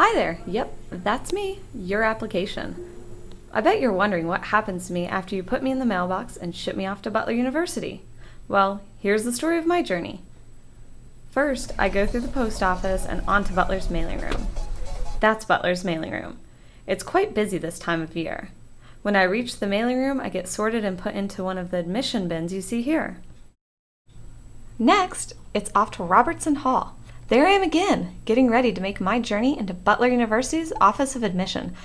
Hi there. Yep, that's me, your application. I bet you're wondering what happens to me after you put me in the mailbox and ship me off to Butler University. Well, here's the story of my journey. First, I go through the post office and onto Butler's mailing room. That's Butler's mailing room. It's quite busy this time of year. When I reach the mailing room, I get sorted and put into one of the admission bins you see here. Next, it's off to Robertson Hall. There I am again, getting ready to make my journey into Butler University's Office of Admission.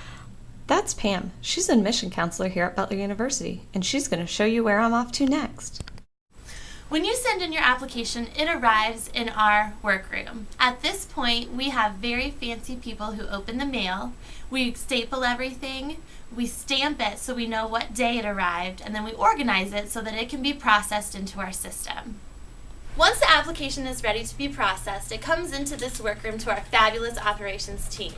That's Pam. She's an admission counselor here at Butler University, and she's going to show you where I'm off to next. When you send in your application, it arrives in our workroom. At this point, we have very fancy people who open the mail. We staple everything, we stamp it so we know what day it arrived, and then we organize it so that it can be processed into our system. Once the application is ready to be processed, it comes into this workroom to our fabulous operations team.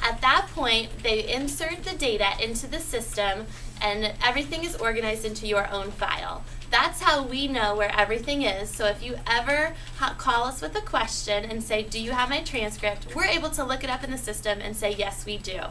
At that point, they insert the data into the system and everything is organized into your own file. That's how we know where everything is, so if you ever call us with a question and say, "Do you have my transcript?" we're able to look it up in the system and say, "Yes, we do."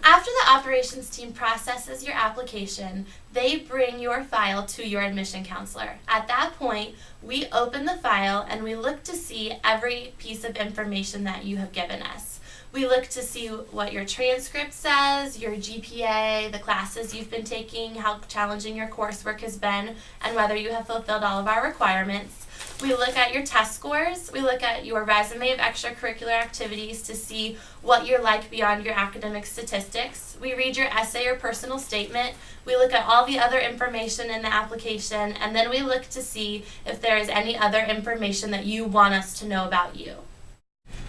After the operations team processes your application, they bring your file to your admission counselor. At that point, we open the file and we look to see every piece of information that you have given us. We look to see what your transcript says, your GPA, the classes you've been taking, how challenging your coursework has been, and whether you have fulfilled all of our requirements. We look at your test scores. We look at your resume of extracurricular activities to see what you're like beyond your academic statistics. We read your essay or personal statement. We look at all the other information in the application, and then we look to see if there is any other information that you want us to know about you.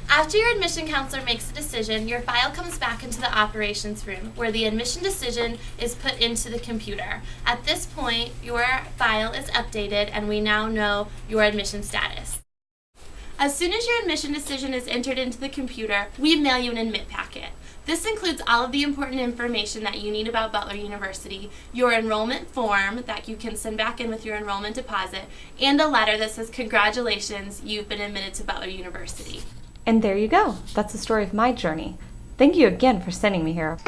After your admission counselor makes a decision, your file comes back into the operations room where the admission decision is put into the computer. At this point, your file is updated and we now know your admission status. As soon as your admission decision is entered into the computer, we mail you an admit packet. This includes all of the important information that you need about Butler University, your enrollment form that you can send back in with your enrollment deposit, and a letter that says, "Congratulations, you've been admitted to Butler University." And there you go. That's the story of my journey. Thank you again for sending me here.